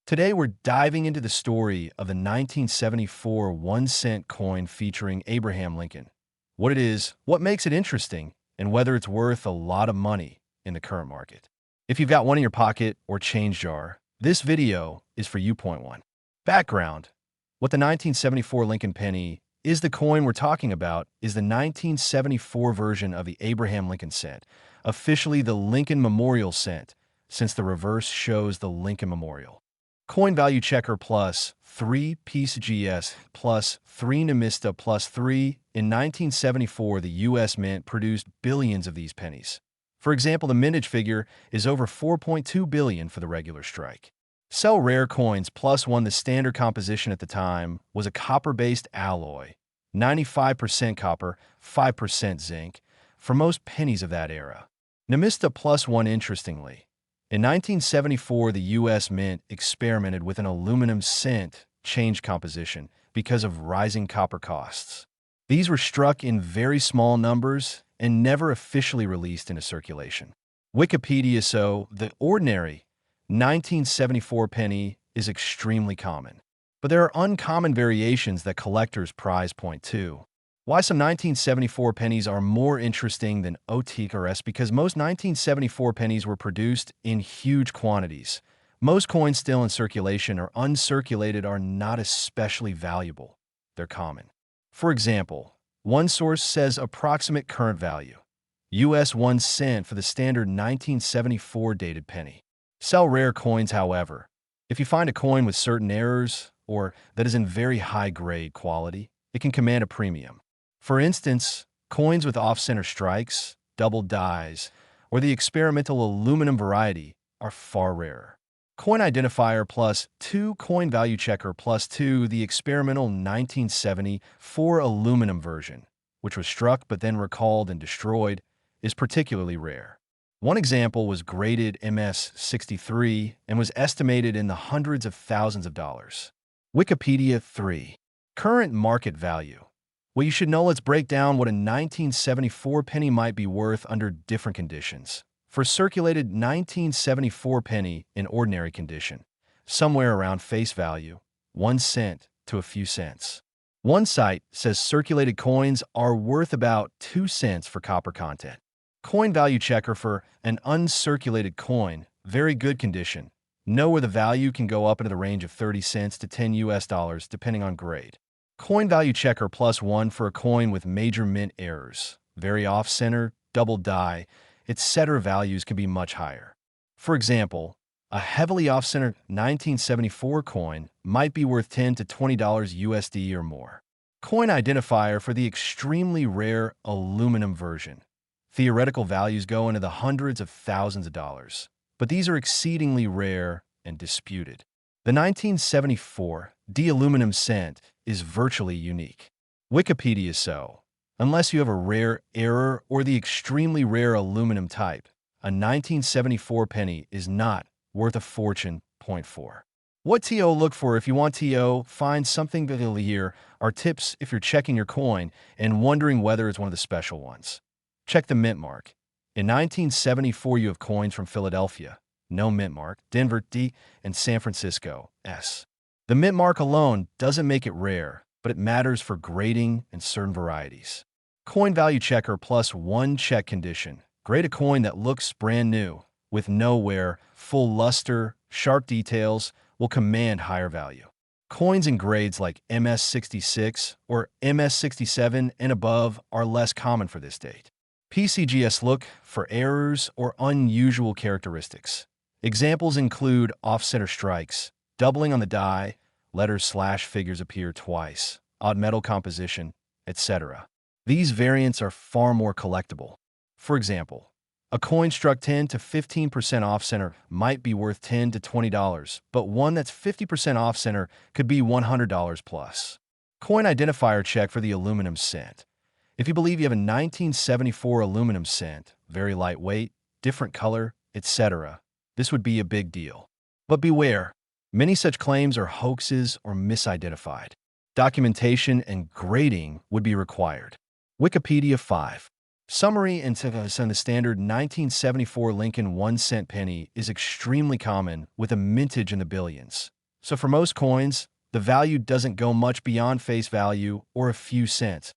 Today, we're diving into the story of the 1974 1-cent coin featuring Abraham Lincoln. What it is, what makes it interesting, and whether it's worth a lot of money in the current market. If you've got one in your pocket or change jar, this video is for you. Point one. Background. What the 1974 Lincoln penny is. The coin we're talking about is the 1974 version of the Abraham Lincoln cent, officially the Lincoln Memorial cent, since the reverse shows the Lincoln Memorial. Coin value checker plus 3 piece GS plus 3 Namista plus 3. In 1974, the U.S. Mint produced billions of these pennies. For example, the mintage figure is over 4.2 billion for the regular strike. Sell rare coins plus 1. The standard composition at the time was a copper-based alloy, 95% copper, 5% zinc, for most pennies of that era. Namista plus 1. Interestingly, in 1974, the U.S. Mint experimented with an aluminum cent change composition because of rising copper costs. These were struck in very small numbers and never officially released into circulation. Wikipedia. So, the ordinary 1974 penny is extremely common, but there are uncommon variations that collectors prize. Point two. Why some 1974 pennies are more interesting than OTKRS. Because most 1974 pennies were produced in huge quantities. Most coins still in circulation or uncirculated are not especially valuable. They're common. For example, one source says approximate current value, US 1 cent for the standard 1974 dated penny. Sell rare coins, however. If you find a coin with certain errors or that is in very high grade quality, it can command a premium. For instance, coins with off-center strikes, double dies, or the experimental aluminum variety are far rarer. Coin identifier plus 2. Coin value checker plus 2. The experimental 1974 aluminum version, which was struck but then recalled and destroyed, is particularly rare. One example was graded MS-63 and was estimated in the hundreds of thousands of dollars. Wikipedia. 3. Current market value. Well, you should know. Let's break down what a 1974 penny might be worth under different conditions. For circulated 1974 penny in ordinary condition, somewhere around face value, 1 cent to a few cents. One site says circulated coins are worth about 2 cents for copper content. Coin value checker for an uncirculated coin, very good condition. Know where the value can go up into the range of 30 cents to $10 US depending on grade. Coin value checker plus 1 for a coin with major mint errors, very off-center, double die, etc. Values can be much higher. For example, a heavily off-center 1974 coin might be worth $10 to $20 USD or more. Coin identifier for the extremely rare aluminum version. Theoretical values go into the hundreds of thousands of dollars, but these are exceedingly rare and disputed. The 1974 aluminum cent is virtually unique. Wikipedia. So, unless you have a rare error or the extremely rare aluminum type, a 1974 penny is not worth a fortune. Point 4. What TO look for. If you want TO, find something valuable. Here are tips if you're checking your coin and wondering whether it's one of the special ones. Check the mint mark. In 1974, you have coins from Philadelphia, no mint mark, Denver, D, and San Francisco, S. The mint mark alone doesn't make it rare, but it matters for grading and certain varieties. Coin value checker plus 1. Check condition. Grade a coin that looks brand new, with no wear, full luster, sharp details, will command higher value. Coins in grades like MS-66 or MS-67 and above are less common for this date. PCGS. Look for errors or unusual characteristics. Examples include off-center strikes, doubling on the die, letters/figures appear twice, odd metal composition, etc. These variants are far more collectible. For example, a coin struck 10 to 15% off-center might be worth $10 to $20, but one that's 50% off-center could be $100 plus. Coin identifier check for the aluminum cent. If you believe you have a 1974 aluminum cent, very lightweight, different color, etc., this would be a big deal. But beware, many such claims are hoaxes or misidentified. Documentation and grading would be required. Wikipedia. 5. Summary into the standard 1974 Lincoln 1-cent penny is extremely common with a mintage in the billions. So for most coins, the value doesn't go much beyond face value or a few cents.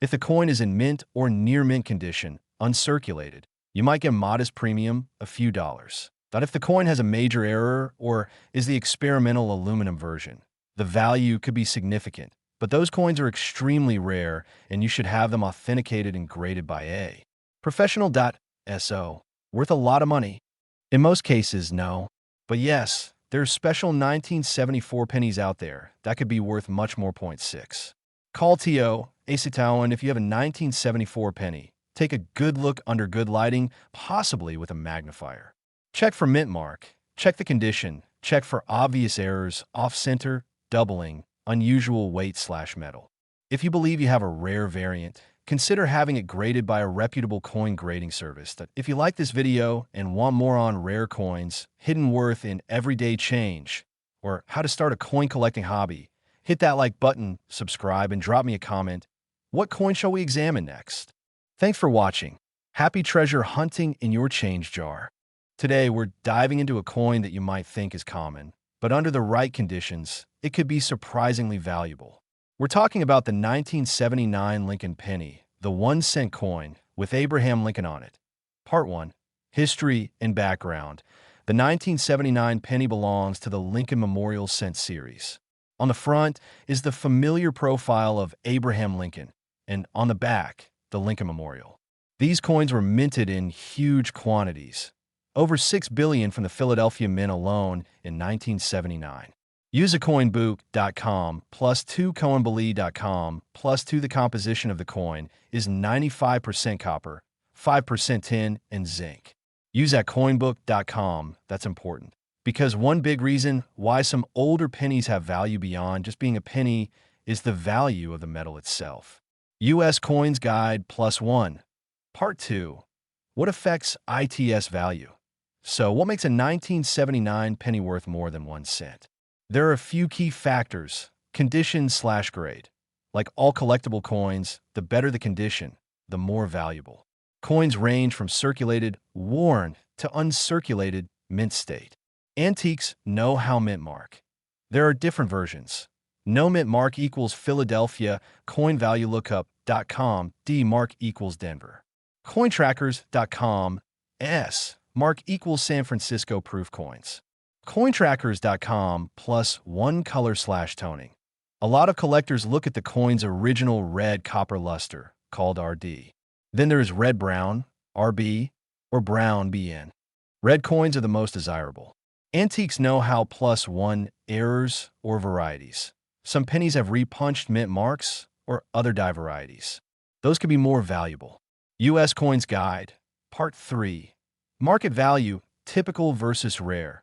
If the coin is in mint or near mint condition, uncirculated, you might get a modest premium, a few dollars. But if the coin has a major error or is the experimental aluminum version, the value could be significant. But those coins are extremely rare, and you should have them authenticated and graded by a professional.so. Worth a lot of money? In most cases, no. But yes, there's special 1974 pennies out there that could be worth much more. Point 6. Call TO, Acetao, and if you have a 1974 penny, take a good look under good lighting, possibly with a magnifier. Check for mint mark, check the condition, check for obvious errors, off-center, doubling, unusual weight/metal. If you believe you have a rare variant, consider having it graded by a reputable coin grading service. If you like this video and want more on rare coins, hidden worth in everyday change, or how to start a coin collecting hobby, hit that like button, subscribe, and drop me a comment. What coin shall we examine next? Thanks for watching. Happy treasure hunting in your change jar. Today, we're diving into a coin that you might think is common, but under the right conditions, it could be surprisingly valuable. We're talking about the 1979 Lincoln penny, the 1-cent coin with Abraham Lincoln on it. Part 1. History and background. The 1979 penny belongs to the Lincoln Memorial Cent series. On the front is the familiar profile of Abraham Lincoln, and on the back, the Lincoln Memorial. These coins were minted in huge quantities, over 6 billion from the Philadelphia Mint alone in 1979. Use acoinbook.com plus 2coinbelieve.com plus 2. The composition of the coin is 95% copper, 5% tin, and zinc. Use acoinbook.com, that's important, because one big reason why some older pennies have value beyond just being a penny is the value of the metal itself. U.S. Coins Guide Plus 1. Part 2. What affects ITS value? So, what makes a 1979 penny worth more than 1 cent? There are a few key factors. Condition/grade. Like all collectible coins, the better the condition, the more valuable. Coins range from circulated, worn, to uncirculated, mint state. Antiques know how mint mark. There are different versions. No mint mark equals Philadelphia, coinvaluelookup.com, D mark equals Denver. Cointrackers.com, S mark equals San Francisco proof coins. Cointrackers.com plus 1 color/toning. A lot of collectors look at the coin's original red copper luster, called RD. Then there's red-brown, RB, or brown-BN. Red coins are the most desirable. Antiques know how plus 1 errors or varieties. Some pennies have repunched mint marks or other dye varieties. Those could be more valuable. U.S. Coins Guide, Part 3. Market value, typical versus rare.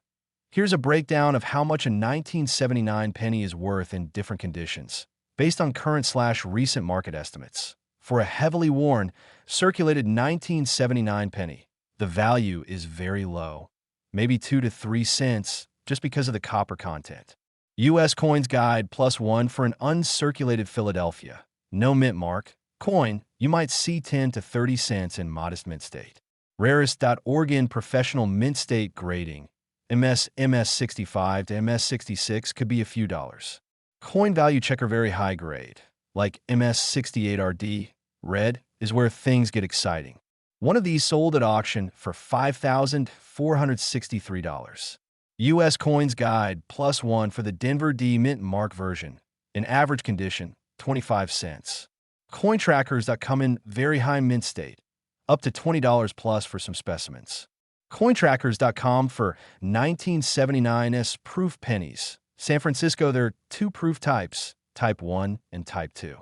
Here's a breakdown of how much a 1979 penny is worth in different conditions, based on current/recent market estimates. For a heavily worn, circulated 1979 penny, the value is very low, maybe 2 to 3 cents, just because of the copper content. U.S. Coins Guide Plus 1 for an uncirculated Philadelphia, no mint mark, coin, you might see 10 to 30 cents in modest mint state. Rarest.org professional mint state grading, MS65 to MS66 could be a few dollars. Coin value checker very high grade, like MS68RD, red, is where things get exciting. One of these sold at auction for $5,463. U.S. Coins Guide Plus 1 for the Denver D mint mark version, in average condition, 25 cents. Cointrackers come in very high mint state, up to $20 plus for some specimens. Cointrackers.com for 1979's proof pennies. San Francisco, there are 2 proof types, Type 1 and Type 2.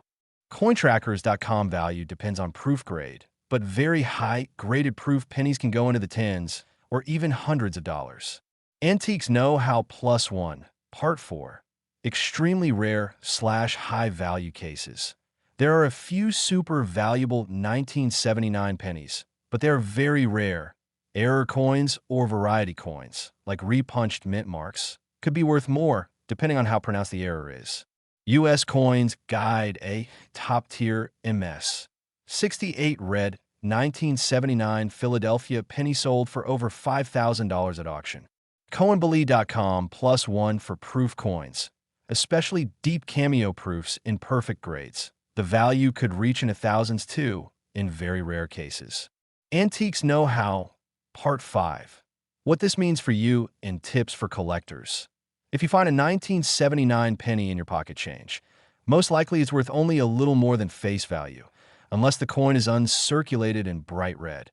Cointrackers.com value depends on proof grade, but very high graded proof pennies can go into the tens or even hundreds of dollars. Antiques know how Plus 1. Part 4. Extremely rare/high value cases. There are a few super valuable 1979 pennies, but they are very rare. Error coins or variety coins, like repunched mint marks, could be worth more, depending on how pronounced the error is. U.S. Coins Guide A top tier MS. 68 red, 1979 Philadelphia penny sold for over $5,000 at auction. Coinbelly.com +1 for proof coins, especially deep cameo proofs in perfect grades. The value could reach in the thousands too, in very rare cases. Antiques Know-How, Part 5. What this means for you and tips for collectors. If you find a 1979 penny in your pocket change, most likely it's worth only a little more than face value, unless the coin is uncirculated and bright red.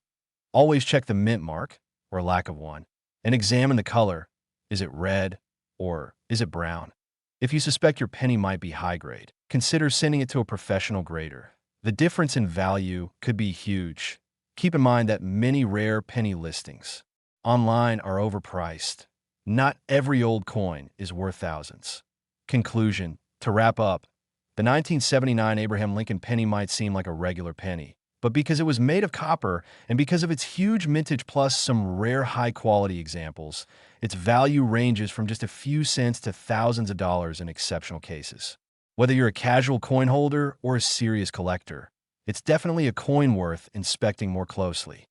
Always check the mint mark, or lack of one, and examine the color. Is it red, or is it brown? If you suspect your penny might be high grade, consider sending it to a professional grader. The difference in value could be huge. Keep in mind that many rare penny listings online are overpriced. Not every old coin is worth thousands. Conclusion. To wrap up, the 1979 Abraham Lincoln penny might seem like a regular penny, but because it was made of copper and because of its huge mintage plus some rare high-quality examples, its value ranges from just a few cents to thousands of dollars in exceptional cases. Whether you're a casual coin holder or a serious collector, it's definitely a coin worth inspecting more closely.